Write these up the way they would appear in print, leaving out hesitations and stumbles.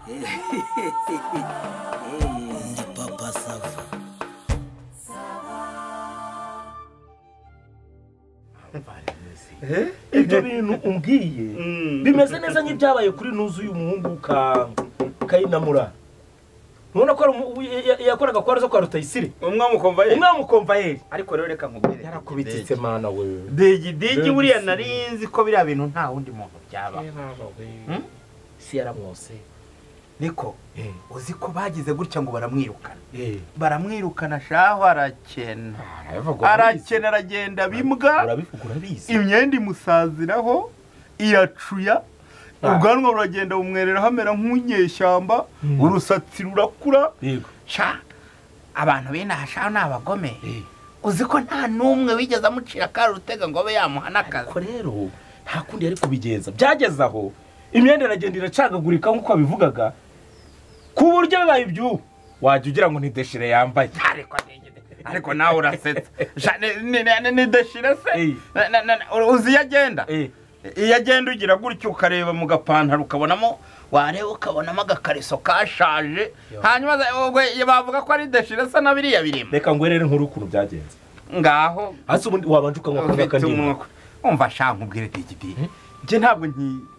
Ndi papa sava. Ibyo bintu umbwiye bimeze neza nk'ibyabaye kuri nuzu y'umuhungu kayinamura. Nubona ko yakoraga kwa Roza kwa Rutayisire. Umwamukomvayeri. Ariko rero reka nkubwire. Yarakubititse mana we. Digi buriya narinzi ko biriya bintu nta wundi muntu byaba. Si yaramwose. Niko uzi ko bagize gutya ngo baramwirukana. Baramwirukana shaho arakena. Arakena aragenda bimbwa. Urabivuga urabizi. Imyenda imusaziraho iyacuya. Ubwanwa buragenda bumwerera hamera nk'unyeshyamba. Urusatsi rurakura. Sha abantu benasha n'abagome. Uzi ko nta numwe wigeze amucira karutega ngo abe yamuhana akazi. Ko rero nta kundi yari kubigenza. Byageze aho imyenda iragenda iracagagurika nk'uko abivugaga. Ku buryo bibaye ibyo wajya ugira ngo ni deshire yambaye. Ariko nawe urasetsa. Ni deshire se. Uzi yagenda. Yagenda ugira gutyo ukareba mu gapantaro ukabonamo wareba ukabonamo agakariso kashaje. Hanyuma bavuga ko ari deshire se nabiriya birimo. Reka ngwerere nkuru ukuntu byagenze. Ngaho hasi ubundi wabanje ukanywa kandi umva shanka ubwire Digi. Je ntabwo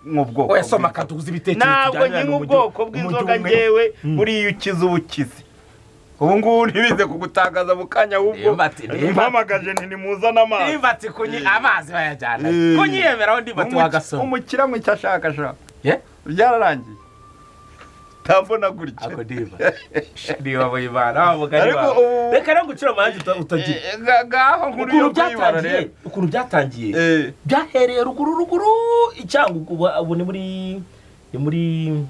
nk'ubwoko. Oya soma kaduguza ibitekerezo ntabwo nk'ubwoko bw'inzoga ngewe buri ukiza ubukizi. Ubu ngubu ntibize kugutagaza bukanya ahubwo impamagaje ntimuzana amazi. Nimbati kunyi amazi bayajyana. Kunyiyemeraho ndibati wagasoma. Umukira mu cyashaka sha. Byararangiye. Tambona gutya. Ako diba. Diba bayibana abugari ba. Reka rangucira manje utagiye. Gaho nkuru ukuntu byatangiye. Byahereye ruguru icyangu ubu ni muri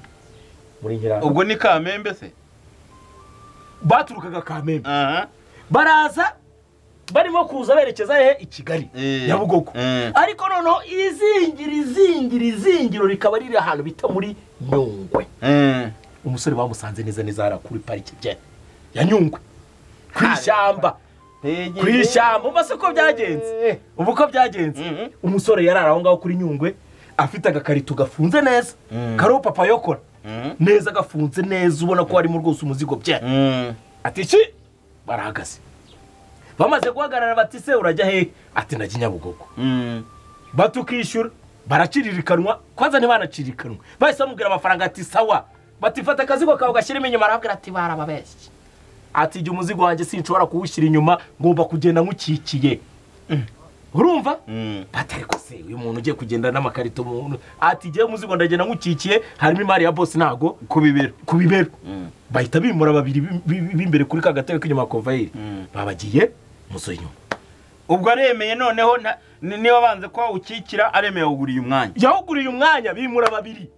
Nkira. Ubwo ni Kamembe se. Baturukaga Kamembe. Baraza barimo kuza berekeza he i Kigali Nyabugogo. Ariko noneho izingiro rikaba riri ahantu bita muri Nyungwe. Umusore bamusanze neza hara kuri parike bye ya Nyungwe kwishamba ubase ko byagenze ubu ko byagenze umusore yarara aho ngaho kuri Nyungwe afite agakarito gafunze neza karo papa yokora neza gafunze neza ubona ko ari mu rwose umuzigo bye ati iki barahagaze bamaze guhagarara bati se urajya he ati najya Nyabugogo batukishyura baraciririkanwa kwanza ntibanacirikanwa bahise bamubwira amafaranga ati sawa batifata akazigo kawe gashyirimo inyuma arabwira ati barababeshye ati jya umuzigo wanjye sinshobora kuwushyira inyuma ngomba kugenda nkukikiye urumva batari ko se uyu muntu ugiye kugenda n'amakarito umuntu ati jye umuzigo ndagenda nkukikiye harimo imari ya boss ntago kubibero bahita bimura babiri b'imbere kuri ka gatebe k'inyuma konvayeri babagiye muso inyuma ubwo aremeye noneho niba banze ko ukikira aremeye yawuguriye umwanya bimura babiri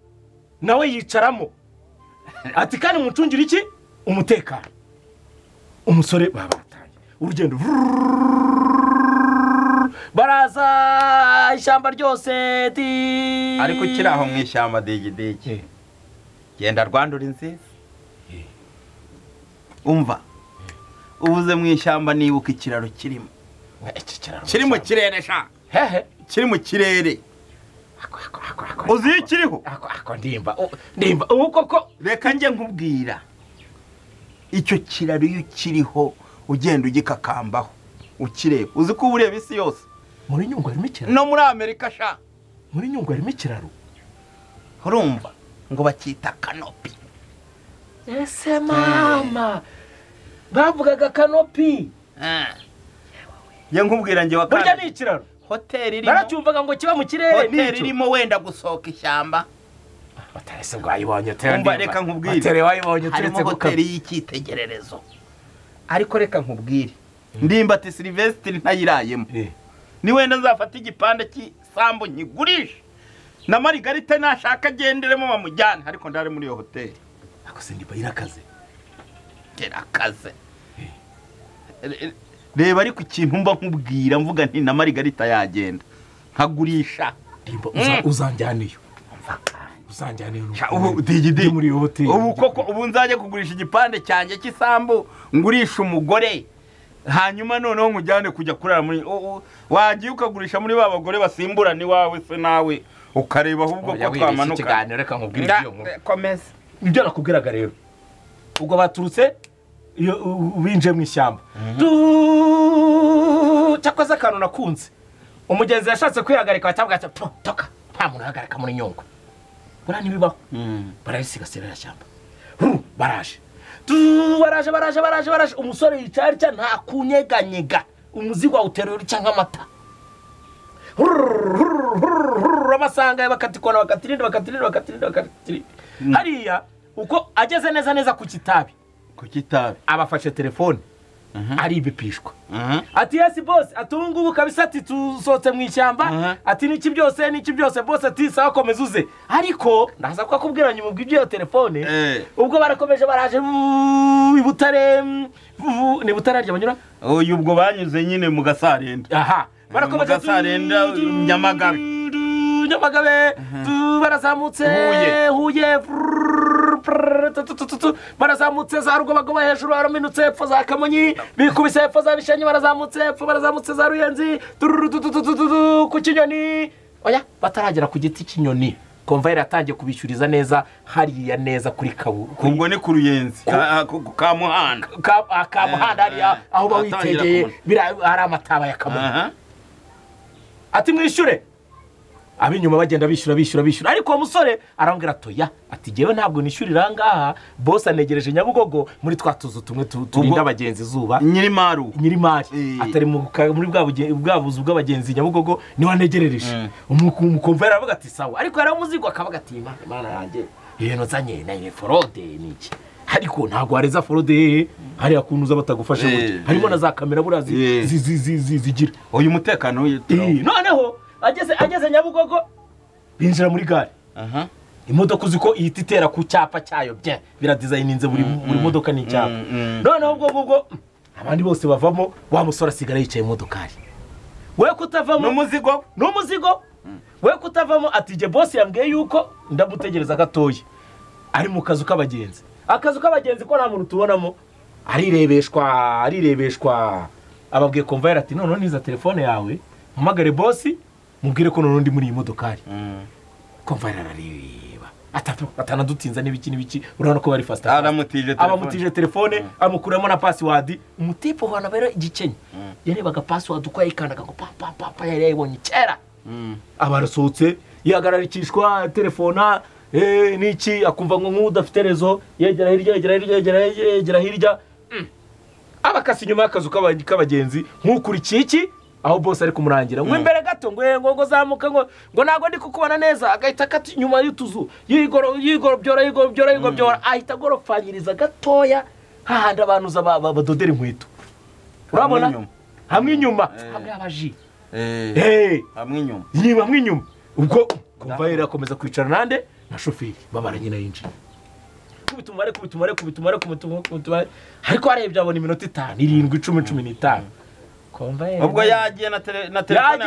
nawe yicaramo ati kandi mucungira iki umutekano umusore babatanye urugendo baraza ishyamba ryose ariko kiraho mu ishyamba Digi genda rwandura inziza umva ubuze mu ishyamba nibuka ikiraro kirimo kiri mu kirere sha kiri mu kirere uzi ikiriho ndimba ubu koko reka nje nkubwira icyo kiraro iyo kiriho ugenda ugikakambaho ukireba uzi ko ureba isi yose muri Nyungwe harimo ikiraro no muri Amerika sha muri Nyungwe harimo ikiraro urumva ngo bakita kanopi ese mama bavugaga kanopi ye nkubwira nje burya ni ikiraro hoteli irimo baracyumvaga ngo kiba mu kirere hoteli irimo wenda gusohoka ishyamba batarese bwayibonye umva reka nkubwire hoteli wayibonye turetse hoteli y'ikitegererezo ariko reka nkubwire Ndimbati Sylvestre ntayirayemo ni wenda nzafata igipande cy'isambu nkigurisha na Margarita nashaka agenderemo bamujyana ariko ndare muri iyo hoteli ako se ndiba irakaze reba ariko ikintu mba nkubwira mvuga nti na Margarita yagenda nkagurisha uzanjyaniyo ubu Digi muri iyo hoteli ubu koko ubu nzaje kugurisha igipande cyanjye cy'isambu ngurisha umugore hanyuma noneho nkujyane kujya kurara muri wagiye ukagurisha muri babagore basimburana iwawe se nawe ukareba ahubwo ko twamanuka ikiganiro reka nkubwire ibyo komeza nibyo nakubwiraga rero ubwo baturutse iyo binje mu ishyamba cyakoze akantu nakunze umugenzi yashatse kwihagarika batabwa ati toka nta muntu uhagarika muri Nyungwe bura ntibibaho barayisigasira ya shyamba baraje umusore yicaye cyane nta kunyeganyega umuzigo awuterura cyangwa amata abasanga bakatikona bakatirinda hariya uko ageze neza ku kitabi abafashe telefone ari ibipishwa ati yes boss atungubu kabisa ati tusohotse mu ishyamba ati niki byose boss ati sawa komeza uze ariko ndaza kwakubwira nyuma bw'ibyo telefone ubwo barakomeje baraje ibutare ni butare rya banyura uyu ubwo banyuze nyine mu Gasarenda barakomeje Gasarenda Nyamagabe barazamutse Huye barazamutse za Rugobagoba hejuru araminutse epfo za Kamonyi bikubise epfo za Bishenyi barazamutse za Ruyenzi ku Kinyoni oya bataragera ku giti Kinyoni konvayeri yatangiye kubishyuriza neza hariya neza kuri Kabu ubwo ni ku Ruyenzi ka Muhanda hariya aho bawitegeye ari amataba ya Kamonyi ati mwishyure abinyuma bagenda bishyura ariko uwo musore arambwira atoya ati jewe ntabwo nishyurira ngaha boss anegereje Nyabugogo muri twatuzu tumwe turinda abagenzi zuba nyirimari atari muri bwa buzu bw'abagenzi Nyabugogo ni wanegerereje umukomvera aravuga ati sawa ariko yari umuzigo akavuga ati imana yanjye ibintu zanye na forode niki ariko ntabwo areza forode hari akunuza batagufashe gute harimo na za kamera burazi zigira uyu mutekano noneho ageze Nyabugogo binjira muri gare imodoka uziko ihita itera ku cyapa cyayo biradesigninze buri modoka ni cyapa noneho ubwo abandi bose bavamo wa musore asigara yicaye imodokari we kutavamo n'umuzigo we kutavamo ati je boss yambwiye yuko ndamutegereza gatoya ari mu kazu k'abagenzi ko nta muntu tubonamo arirebeshwa ababwiye konvayeri ati none niza telefone yawe mpamagare boss mubwire ko none ndi muri iyi modokari konvayeri arareba atanadutinza n'ibiki urabona ko bari fast abamutije telefone amukuramo na password umutipe hwana bero igikenya yarebaga password uko yayikandaga ngo papa yari yayibonye kera abarasohotse yagararikishwa telefona niki akumva ngo nk'udafite rezo yegera hirya abakasi nyuma y'akazu k'abagenzi nk'ukurikiye iki aho boss ari kumurangira ngo imbere gato ngo zamuka ngo nago ndi kukubona neza agahita kati nyuma y'utuzu byora ahita gorofanyiriza gatoya hahanda abantu badodera inkweto urabona hamwe inyuma hamwe abaji hamwe inyuma ubwo konvayeri akomeza kwicara nande na shoferi babaranye na yinjira kubitumare ariko arebye abona iminota 5 7 10 15 ubwo yagiye na telefone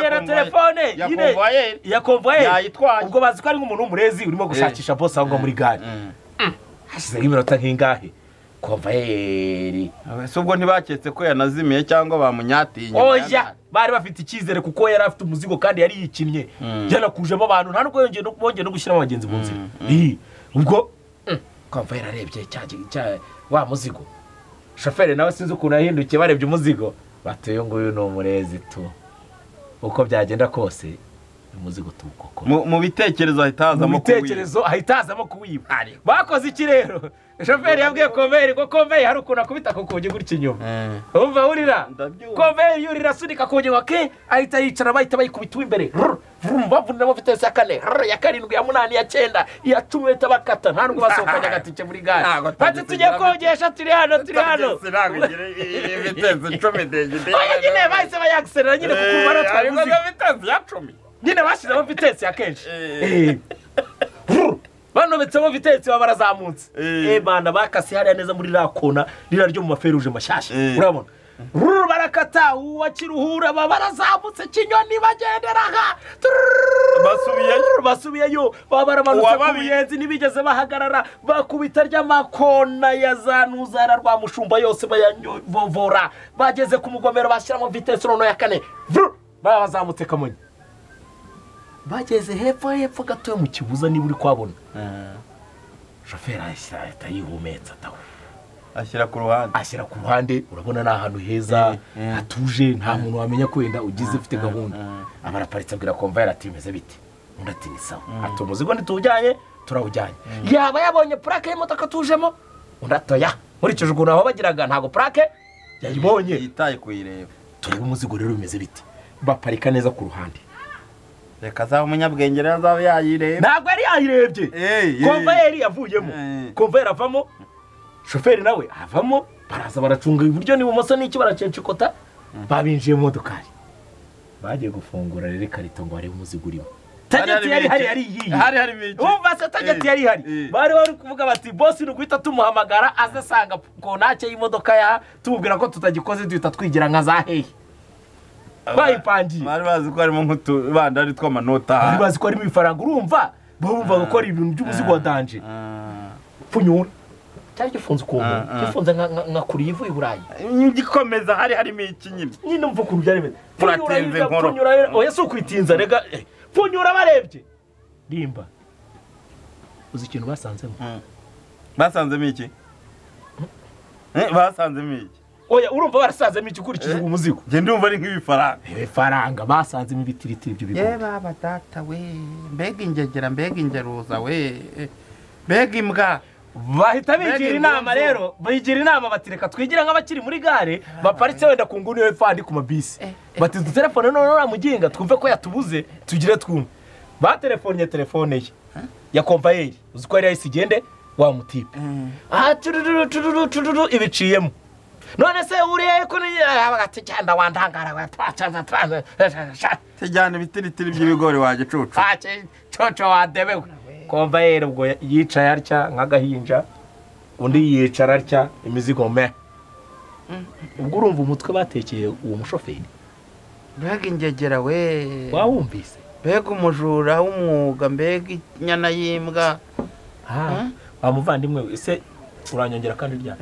ya konvayeri ubwo bazi ko ari nk'umuntu w'umurezi urimo gushakisha boss aho muri gare hashize iminota nk'ingahe konvayeri ubwo ntibaketse ko yanazimiye cyangwa bamunyatinye oya bari bafite icyizere kuko yari afite umuzigo kandi yari yikinnye yanakujemo abantu nta nubwo bongeye no gushyiramo abagenzi mu nzira ubwo konvayeri arebye cya wa muzigo shoferi nawe sinzi ukuntu yahindukiye barebye umuzigo batuye nguyu ni umurezi tu uko byagenda kose umuzigo tukoko mu bitekerezo ahitazamo kuwiba bakoze iki rero shoferi yabwiye konvayeri ko konvayeri hari ukuntu akubita kukuge gutya inyuma umva urira konvayeri yurira sunika kuge wake ahita yicara bahita bayikubita imbere bavunira mo vitesse ya 4 ya 7 ya 8 ya 9 ya 10 bahita bakata nta nubwo basohokanya agatike muri gare bati tugiye kogesha turi hano vitesse 10 degede nyine bahise bayagiserera nyine kuko baratwaye vitesse ya 10 nyine bashyizemo vitesse ya kenshi banobetsemo vitesse barazamutse bana bakasi hariya neza muri rakona rira ryo mu maferuje mashyashya urabona barakata uwakiruhura barazamutse Kinyoni bagenderaga basubiyeyo baramanutse ku Ruyenzi nibigeze bahagarara bakubita ry'amakona ya zanuzara rwa mushumba yose bayanyovora bageze ku mugomero bashyiramo vitesse rono ya 4 bazamutse Kamonyi bageze hepfo gato mu kibuza niba uri kwabona shoferi ahita yihumetsa ataho ashyira ku ruhande urabona ni ahantu heza hatuje nta muntu wamenya ko wenda ugize ufite gahunda abaraparitse abwira komvayeri ati meze bite undi ati ni sawa ati umuzigo ntitujyanye turawujyanye yaba yabonye purake y'imodoka tujemo undi atoya nkurikije ukuntu aho bagiraga ntabwo purake yayibonye yitaye kuyireba turebe umuzigo rero bimeze bite baparika neza ku ruhande reka azaba umunyabwenge rero azaba yayireba ntabwo yari yayirebye komvayeri yavuyemo komvayeri avamo shoferi nawe avamo baraza baracunga iburyo n'ibumoso n'iki baracencikota babinjiye mu modokari bagiye gufungura rero ikarito ngo barebe umuzigo urimo tageti yari iyihe umva se tageti yari ihari bari kuvuga bati bosi ni uguhita tumuhamagara aze asanga kontake y'imodoka ya tumubwira ko tutagikoze duhita twigira nka za hehe bayipangiye bari bazi ko harimo nk'utubandari tw'amanota bari bazi ko harimo ibifaranga urumva bumva gukora ibintu by'umuzigo wa danje pfunyura cyari gifunze ukuntu gifunze nka kuri ivu i Burayi gikomeza harimo iki nyine mva ukuntu byari bimeze turatinze nkoro oya si ukwitinza rega pfunyura barebye rimba uzi ikintu basanzemo iki basanzemo iki oya urumva barasanzemo iki ukurikije uwo muzigo nge ndumva ari nk'ibifaranga basanzemo ibitiritiri by'ibigori ye baba data we mbega ingegera mbega ingeruza we mbega imbwa bahita bigira inama rero bigira inama batireka twigira nk'abakiri muri gare baparitse wenda ku nguni yo fandi ku mabisi bati dutelefone none uramuginga twumve ko yatubuze tugire twumve batelefonye telefone ye ya komvayeri uzi ko yari yahise igende wa mutipe tururu ibiciyemo none se uriye ko ati cyanda wandangara tujyana ibitiritiri by'ibigori waje cucu coco wadebewe komvayeri ubwo yicaye atya nk'agahinja undi yicara atya imizigo me ubwo urumva umutwe batekeye uwo mushoferi mbega ingegera we wawumvise mbega umujura w'umwuga mbega inyana y'imbwa wa muvandimwe we ese uranyongera kandi ryari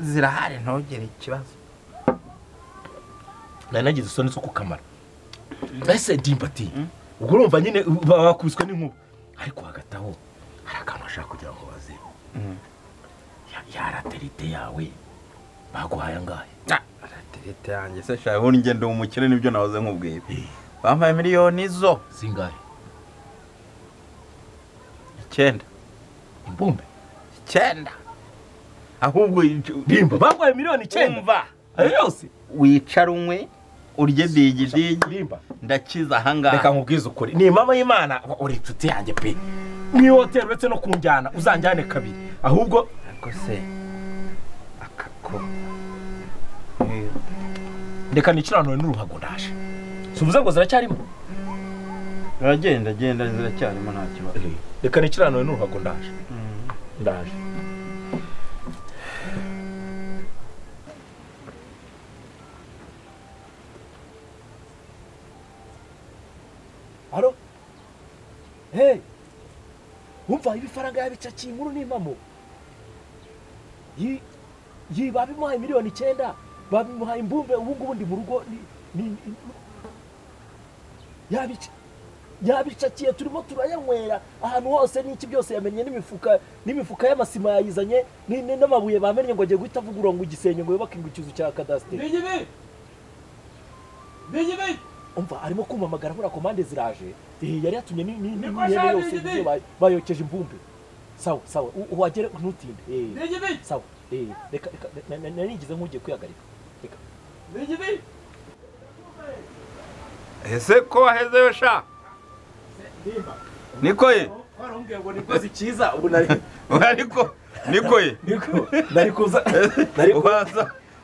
zirahari ntugire ikibazo nari nagize isoni zo kukamara ese dimbati ubwo urumva nyine bakubiswe n'inkuba ariko hagati aho hari akantu ashaka kugira ngo baze yaraterite yawe baguhaye angahe araterite yanjye se shaho ngende umukire nibyo nahoze nkubwiye bampaye miliyoni zo zingahe 9 imbumbe 9 ahubwo rimba baguhaye miliyoni 9 umva ayo yose wicara umwe urye digidigi rimba ndakiza ahangaha reka nkubwize ukuri ni mama y'Imana uri inshuti yanjye pe ni hotel uretse no kunjyana uzanjyane kabiri ahubwo ariko se akako reka nikiranure n'uruhago ndaje subuze ngo ziracyarimo uragenda ziracyarimo nta kibazo reka nikiranure n'uruhago ndaje Alo? Hey! Umva ibifaranga yabicakiye inkuru n'impamo. Babimuhaye miliyoni 9, babimuhaye imbumbe ubu ngubu ndi mu rugo yabicakiye turimo turayanywera ahantu hose n'iki byose yamenye n'imifuka y'amasima yayizanye n'amabuye bamenye ngo agiye guhita avugurura ngo igisenye ngo yubake ikizu cya kadasiteri. Bigibe! Umva arimo kumamagara muri komande ziraje yari yatumye n'ihene yose ibyo bayokeje imbumbe sawa uhagere ntutinde sawa reka narigize nk'ugiye kwihagarika reka ese ko wahezeyo sha niko ye warumbwiye ngo nikoze cyiza ubu niko ye nari kuza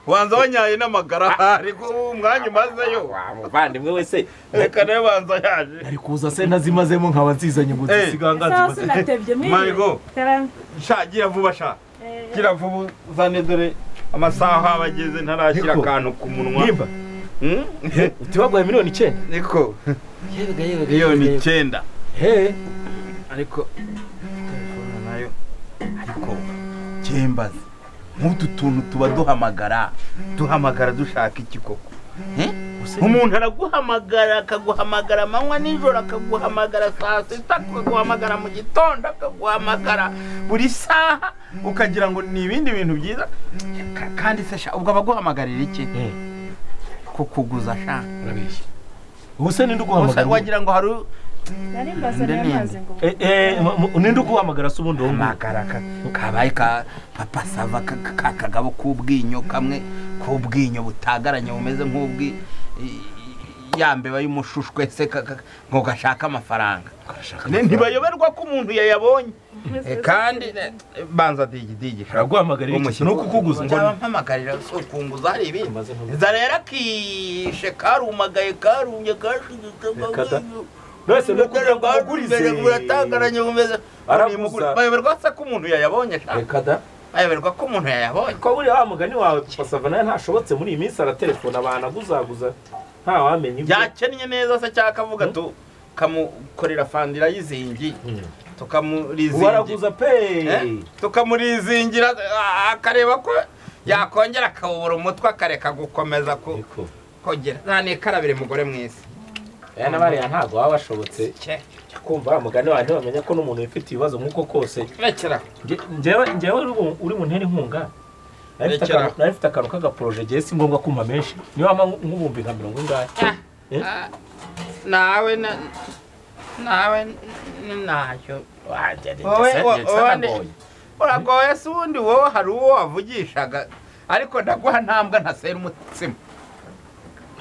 wanza wanyaye n'amagara ariko umwanya umazeyo muvandimwe wese reka nawe banza yaje nari kuza se nazimazemo nkaba nzizanye ngo zisigangaze Marigo gira vuba sha gira vuba uzane dore amasaha bageze ntarakira akantu ku munwa utibaguye miliyoni 9 niko miliyoni 9 ariko telefone nayo ariko cyembaze nk'utu tuntu tuba duhamagara dushaka iki koko umuntu araguhamagara akaguhamagara amanywa nijoro akaguhamagara saa sita akaguhamagara mu gitondo akaguhamagara buri saha ukagira ngo ni ibindi bintu byiza kandi se ubwo abaguhamagarira iki kukuguza sha urabeshya ubuse ninde uguhamagara wagira ngo hari nari mbaza n'amazi ngo ninde uguhamagara se ubundi umagara kabaye ka papa sava kakagabo k'ubwinyo kamwe k'ubwinyo butagaranye bumeze nk'ubwi yambeba y'umushushwe se ngo gashaka amafaranga ntibayoberwa ko umuntu yayabonye kandi banza digi araguhamagarira iki no kukuguza ngo mpamagarira so kunguza hari ibindi zarera kishe karumagaye karumye kashigitse nose no kugira ngo agurize buratangaranye bumeze bayoberwa se ko umuntu yayabonye reka da bayoberwa ko umuntu yayabonye ko buri wa mugani wawe pasava naye ntashobotse muri iyi minsi aratelefona abantu aguzaguza nta wamenye byakennye neza se cyakavuga tu kamukorera fandira yizingi tukamurizingira waraguza pe tukamurizingira akareba ko yakongera akawubura umutwe akareka gukomeza kogera nta karabire mugore mwese n'abariya ntabwo baba bashobotse kumva umugani wanjye bamenya ko n'umuntu ufite ibibazo nk'uko kose rekera njyewe uri mu ntera inkunga nari mfite akantu k'agaporoje gihe si ngombwa kumva menshi niyo waba nk'ubumbi nka 40 nawe ntacyo uragoye se ubundi wowe hari uwo wavugishaga ariko ndaguha ntambwa ntasera umutsima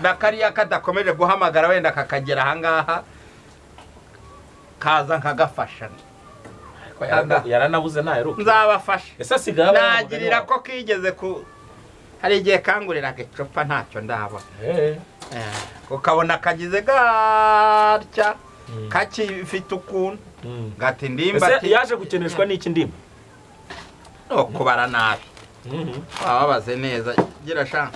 nakariya kadakomeje guhamagara wenda kakagera ahangaha kaza nkagafasha yaranabuze ntaheruka nzabafasha ese asigaye nagirira ko kigeze ku hari igihe kanguriraga icupa ntacyo ndabona ukabona kagize gatya kakifite ukuntu gati ndimba yaje gukeneshwa n'iki ndimba kubara nabi wababaze neza gira sha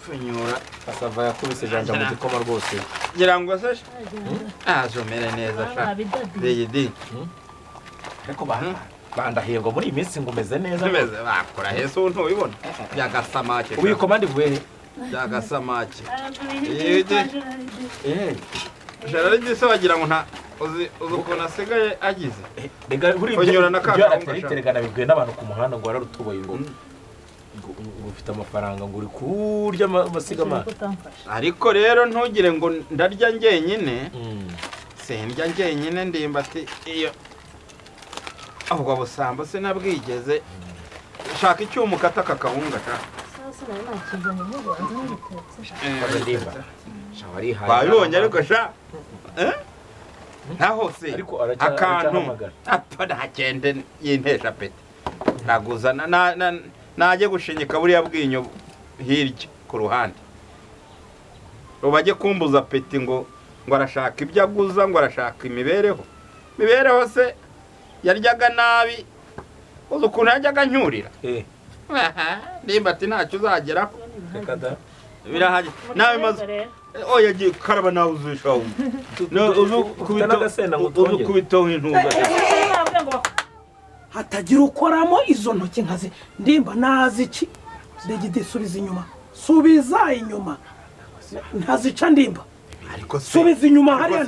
funyura pasava yakubise janja mu gikoma rwose gira ngo se azomere neza sha digi ariko bandahiye ngo muri iyi minsi ngumeze neza tumeze bakora hese untu ubibona byagasamake ubikomande vuye byagasamake jara rigise wagira ngo nta uzi ukuntu asigaye agize kunyura na kakahunga bibwiye n'abantu ku muhanda ngo wararutuboye ngo ufite amafaranga ngo uri kurya amasigamana ariko rero ntugire ngo ndarya njyenyine sindya njyenyine ndimba ati iyo ahubwo busambo se nabwigeze shaka icyuma ukata kakahunga wabibonye ariko sha ntaho se akantu ntagende yintesha peti naguza najye gushinyika buriya bwinyo hirya ku ruhande bajye kumbuza peti ngo arashaka ibyo aguza ngo arashaka imibereho se yaryaga nabi uzi ukuntu yajyaga nyurira nimba ati ntacyo uzageraho birahagije nawe maze yagiye karaba nawe uzishaho ukubitaho intunga hatagira ukoramo izo ntoki nkazi ndimba nazici degide subiza inyuma ntazica ndimba subiza inyuma hariya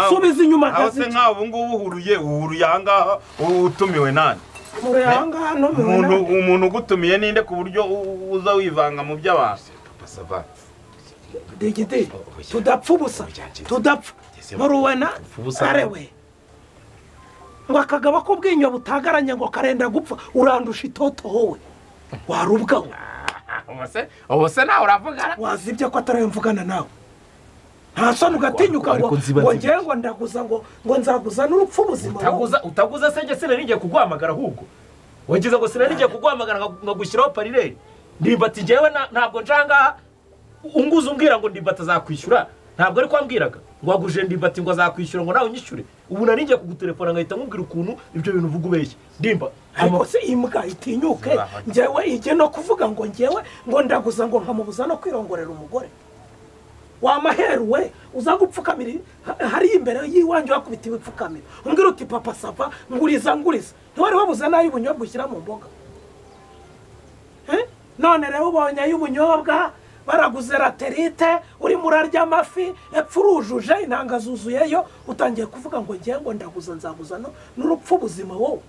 subiza inyuma ntazica nkaho ubu ngubu uhuruye ahangaha utumiwe nani umuntu ugutumiye ninde ku buryo uza wivanga mu by'abantu degide tudapfa ubusa muruwena arewe ngo akagaba k'ubwinyo butagaranye ngo karenda gupfa urandusha itoto wowe warubwaho ubu se nawe uravugana wazibye ko atari mvugana nawe nta soni ugatinyuka ngo ngewe ngo ndaguza ngo nzaguza n'urupfu ubuzima utaguza se njye sinarigiye kuguhamagara ahubwo wagize ngo sinarigiye kuguhamagara nkagushyiraho parireri ndimba ati ngewe ntabwo ncangaha unguze umbwira ngo ndimba atazakwishyura ntabwo ari kwambwiraga ngo waguje ndimba ati ngo azakwishyura ngo nawe unyishyure ubu narigiye kugutelefona ngahita nkubwira ukuntu ibyo bintu uvuga ubeshye ndimba ariko se imbwa itinyuke ngewe ijye no kuvuga ngo ngewe ngo ndaguza ngo nkamubuza no kwirongorera umugore wamaheruwe uza gupfukamira hari imbere y'iwanjye wakubita ibipfukamira umbwira uti papa sava nguriza ntiwari wabuze n'ay'ubunyobwa ushyira mu mboga none rero ubonye ay'ubunyobwa baraguze laterite urimo urarya amafi epfo urujuje intanga zuzuyeyo utangiye kuvuga ngo ngiye ngo ndaguza nzaguza n'urupfu ubuzima wowe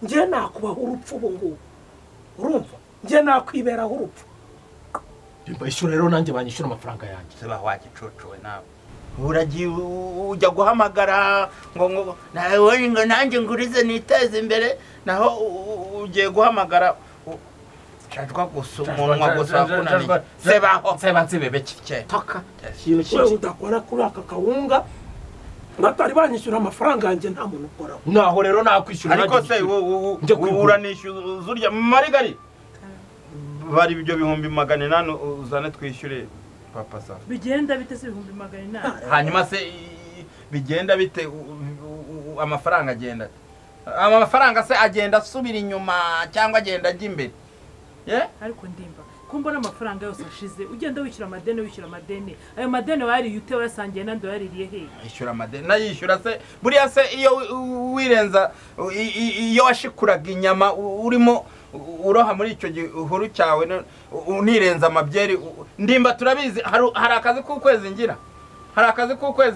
ngiye nakubaho urupfu ubu ngubu urumva ngiye nakwiberaho urupfu ishyura rero nanjye banyishyura amafaranga yanjye se bawagicocowe nawe uragiye ujya guhamagara ngo nawe ngo nanjye ngurize niteze imbere naho ugiye guhamagara cyajwa gusa umunwa gusa kunaniye sebaho nsibebeke taka wewe udakora kuri aka kawunga batari banyishyura amafaranga yanjye nta muntu ukoraho naho rero nakwishyura ariko se uranishyuza urya marigari bari ibyo 800 uzane twishyure papa sa bigenda bite se 800 hanyuma se bigenda bite amafaranga agenda amafaranga se agenda asubira inyuma cyangwa agenda ajya imbere ariko ndimba kumbona amafaranga yose ashize ugenda wishyura amadeni ayo madeni wari yute wasangiye nando yaririye he ishyura amadeni nayishyura se buriya se iyo wirenza iyo washikuraga inyama urimo uroha muri icyo gihuru cyawe unirenza amabyeri ndimba turabizi hari akazi k'ukwezi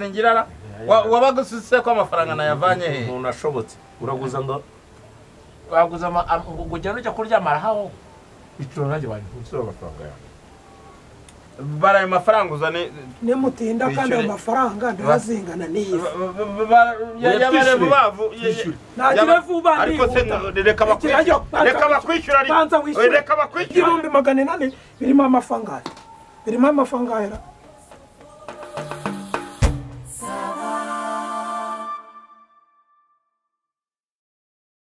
ngira wabaga usise ko amafaranga nayavanye he umuntu ashobotse uraguza ngo waguza ngo ugende ujya kuryamara haho icyo nanjye banyishyura amafaranga yawe baraye amafaranga uzane nemutinda kandi ayo mafaranga ntazingana n'iyi yabere vubavu nagire vuba ariko se reka bakwishyura banza wishyura reka bakwishyura 800 birimo amafaranga